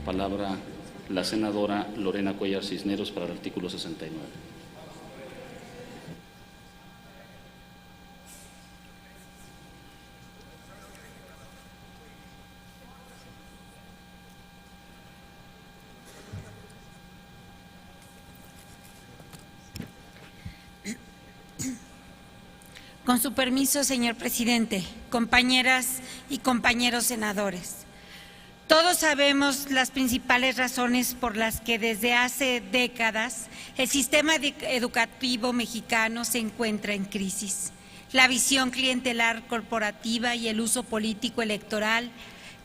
Palabra la senadora Lorena Cuellar Cisneros para el artículo 69. Con su permiso, señor presidente, compañeras y compañeros senadores. Todos sabemos las principales razones por las que desde hace décadas el sistema educativo mexicano se encuentra en crisis. La visión clientelar corporativa y el uso político electoral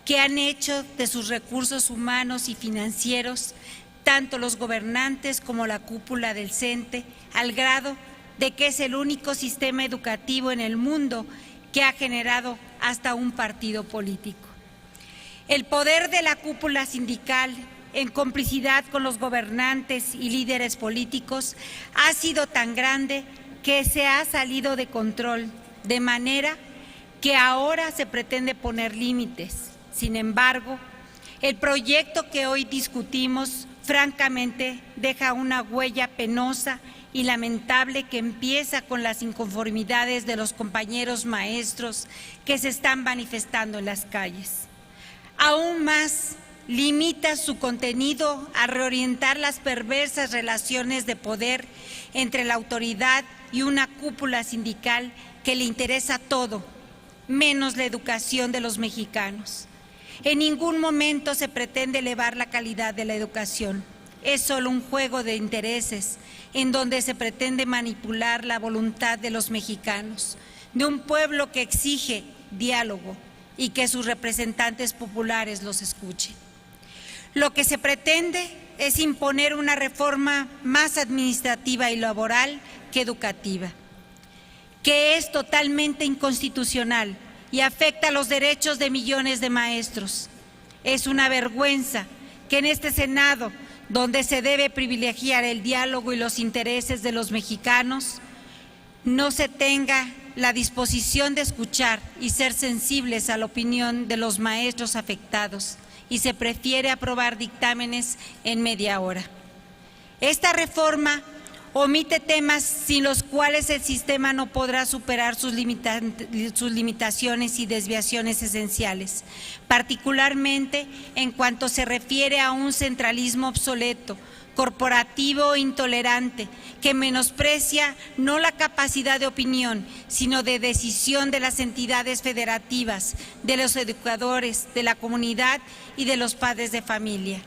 que han hecho de sus recursos humanos y financieros tanto los gobernantes como la cúpula del CENTE, al grado de que es el único sistema educativo en el mundo que ha generado hasta un partido político. El poder de la cúpula sindical, en complicidad con los gobernantes y líderes políticos, ha sido tan grande que se ha salido de control, de manera que ahora se pretende poner límites. Sin embargo, el proyecto que hoy discutimos, francamente, deja una huella penosa y lamentable que empieza con las inconformidades de los compañeros maestros que se están manifestando en las calles. Aún más, limita su contenido a reorientar las perversas relaciones de poder entre la autoridad y una cúpula sindical que le interesa todo, menos la educación de los mexicanos. En ningún momento se pretende elevar la calidad de la educación. Es solo un juego de intereses en donde se pretende manipular la voluntad de los mexicanos, de un pueblo que exige diálogo y que sus representantes populares los escuchen. Lo que se pretende es imponer una reforma más administrativa y laboral que educativa, que es totalmente inconstitucional y afecta los derechos de millones de maestros. Es una vergüenza que en este Senado, donde se debe privilegiar el diálogo y los intereses de los mexicanos, no se tenga la disposición de escuchar y ser sensibles a la opinión de los maestros afectados y se prefiere aprobar dictámenes en media hora. Esta reforma omite temas sin los cuales el sistema no podrá superar sus limitaciones y desviaciones esenciales, particularmente en cuanto se refiere a un centralismo obsoleto, corporativo e intolerante, que menosprecia no la capacidad de opinión, sino de decisión de las entidades federativas, de los educadores, de la comunidad y de los padres de familia.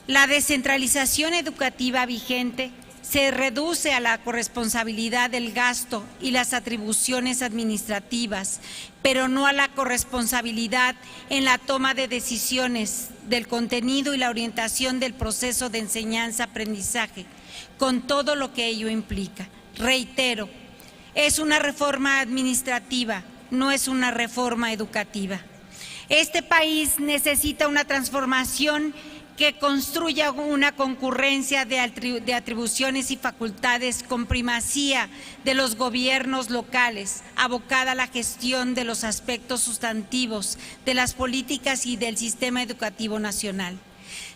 La descentralización educativa vigente se reduce a la corresponsabilidad del gasto y las atribuciones administrativas, pero no a la corresponsabilidad en la toma de decisiones del contenido y la orientación del proceso de enseñanza-aprendizaje, con todo lo que ello implica. Reitero, es una reforma administrativa, no es una reforma educativa. Este país necesita una transformación que construya una concurrencia de atribuciones y facultades con primacía de los gobiernos locales, abocada a la gestión de los aspectos sustantivos de las políticas y del sistema educativo nacional.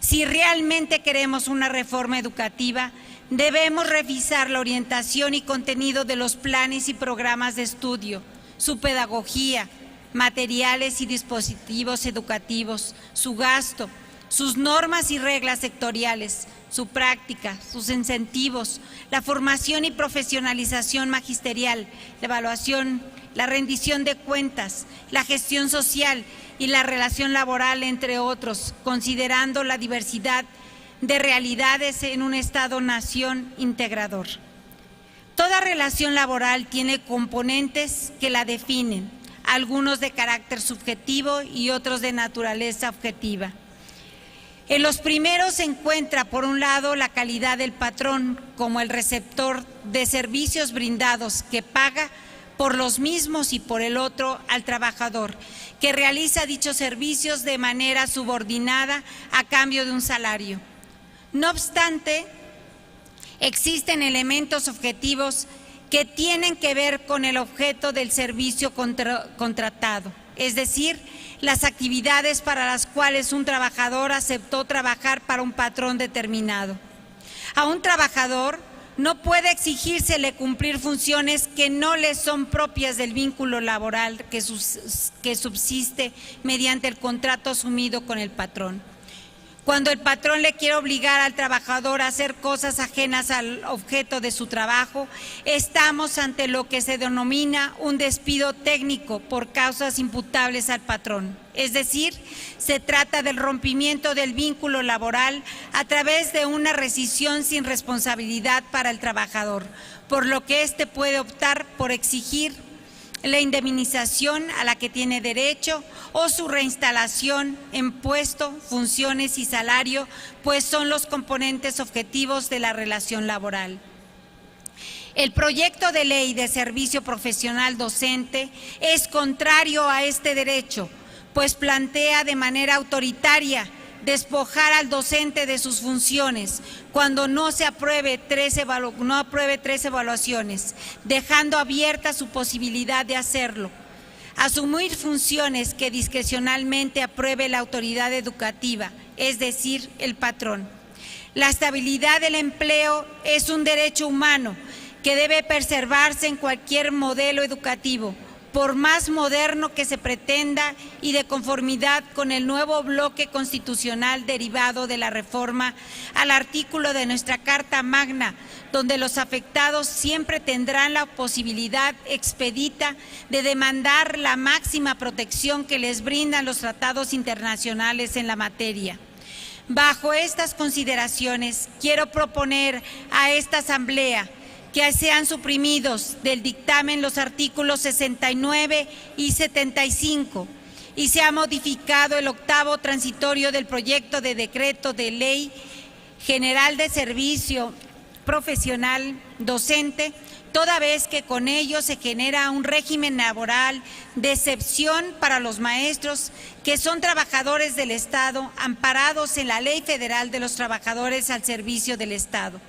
Si realmente queremos una reforma educativa, debemos revisar la orientación y contenido de los planes y programas de estudio, su pedagogía, materiales y dispositivos educativos, su gasto, sus normas y reglas sectoriales, su práctica, sus incentivos, la formación y profesionalización magisterial, la evaluación, la rendición de cuentas, la gestión social y la relación laboral, entre otros, considerando la diversidad de realidades en un Estado-nación integrador. Toda relación laboral tiene componentes que la definen, algunos de carácter subjetivo y otros de naturaleza objetiva. En los primeros se encuentra, por un lado, la calidad del patrón como el receptor de servicios brindados que paga por los mismos y por el otro al trabajador, que realiza dichos servicios de manera subordinada a cambio de un salario. No obstante, existen elementos objetivos que tienen que ver con el objeto del servicio contratado, es decir, las actividades para las cuales un trabajador aceptó trabajar para un patrón determinado. A un trabajador no puede exigírsele cumplir funciones que no le son propias del vínculo laboral que subsiste mediante el contrato asumido con el patrón. Cuando el patrón le quiere obligar al trabajador a hacer cosas ajenas al objeto de su trabajo, estamos ante lo que se denomina un despido técnico por causas imputables al patrón. Es decir, se trata del rompimiento del vínculo laboral a través de una rescisión sin responsabilidad para el trabajador, por lo que éste puede optar por exigir la indemnización a la que tiene derecho o su reinstalación en puesto, funciones y salario, pues son los componentes objetivos de la relación laboral. El proyecto de ley de servicio profesional docente es contrario a este derecho, pues plantea de manera autoritaria despojar al docente de sus funciones cuando no apruebe tres evaluaciones, dejando abierta su posibilidad de hacerlo. Asumir funciones que discrecionalmente apruebe la autoridad educativa, es decir, el patrón. La estabilidad del empleo es un derecho humano que debe preservarse en cualquier modelo educativo, por más moderno que se pretenda y de conformidad con el nuevo bloque constitucional derivado de la reforma al artículo de nuestra Carta Magna, donde los afectados siempre tendrán la posibilidad expedita de demandar la máxima protección que les brindan los tratados internacionales en la materia. Bajo estas consideraciones, quiero proponer a esta Asamblea que sean suprimidos del dictamen los artículos 69 y 75 y se ha modificado el octavo transitorio del proyecto de decreto de ley general de servicio profesional docente, toda vez que con ello se genera un régimen laboral de excepción para los maestros que son trabajadores del Estado amparados en la Ley Federal de los Trabajadores al Servicio del Estado.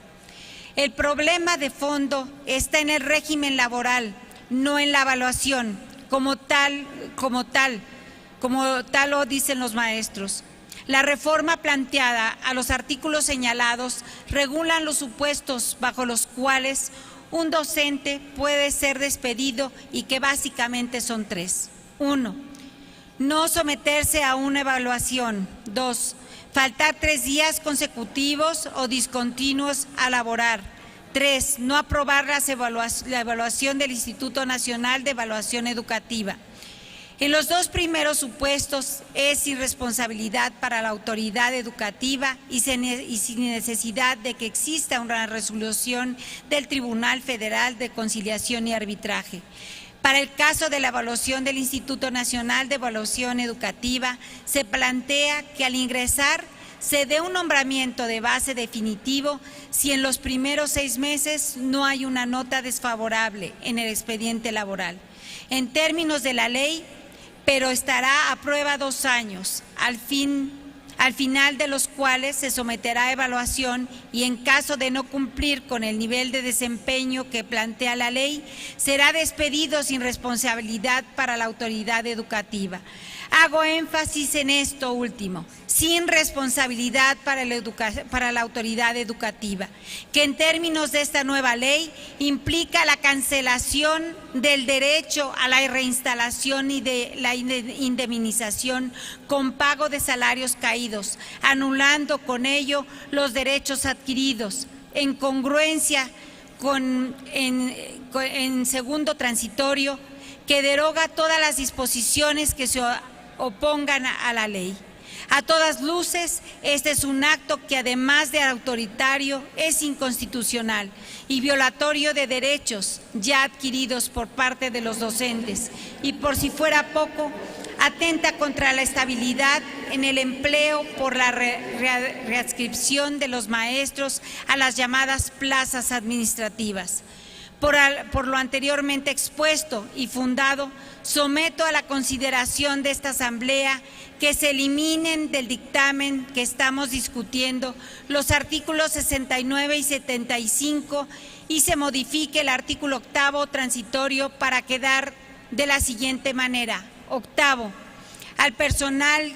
El problema de fondo está en el régimen laboral, no en la evaluación, como tal lo dicen los maestros. La reforma planteada a los artículos señalados regulan los supuestos bajo los cuales un docente puede ser despedido y que básicamente son tres. 1. No someterse a una evaluación. 2. Faltar 3 días consecutivos o discontinuos a laborar. 3. No aprobar la evaluación del Instituto Nacional de Evaluación Educativa. En los 2 primeros supuestos es irresponsabilidad para la autoridad educativa y sin necesidad de que exista una resolución del Tribunal Federal de Conciliación y Arbitraje. Para el caso de la evaluación del Instituto Nacional de Evaluación Educativa, se plantea que al ingresar se dé un nombramiento de base definitivo si en los primeros 6 meses no hay una nota desfavorable en el expediente laboral. En términos de la ley, pero estará a prueba 2 años, al final de los cuales se someterá a evaluación y en caso de no cumplir con el nivel de desempeño que plantea la ley, será despedido sin responsabilidad para la autoridad educativa. Hago énfasis en esto último, sin responsabilidad para la autoridad educativa, que en términos de esta nueva ley implica la cancelación del derecho a la reinstalación y de la indemnización con pago de salarios caídos, anulando con ello los derechos adquiridos, en congruencia en segundo transitorio, que deroga todas las disposiciones que se opongan a la ley. A todas luces, este es un acto que además de autoritario es inconstitucional y violatorio de derechos ya adquiridos por parte de los docentes y por si fuera poco, atenta contra la estabilidad en el empleo por la readscripción de los maestros a las llamadas plazas administrativas. Por lo anteriormente expuesto y fundado, someto a la consideración de esta Asamblea que se eliminen del dictamen que estamos discutiendo los artículos 69 y 75 y se modifique el artículo 8º transitorio para quedar de la siguiente manera. Octavo, al personal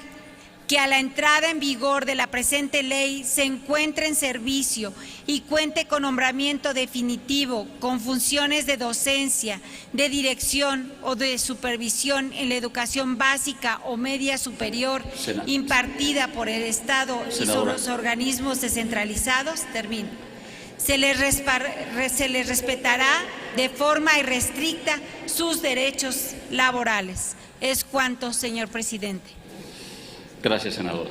que a la entrada en vigor de la presente ley se encuentre en servicio y cuente con nombramiento definitivo, con funciones de docencia, de dirección o de supervisión en la educación básica o media superior impartida por el Estado y sobre los organismos descentralizados, termino. Se les respetará de forma irrestricta sus derechos laborales. Es cuanto, señor presidente. Gracias, senadora.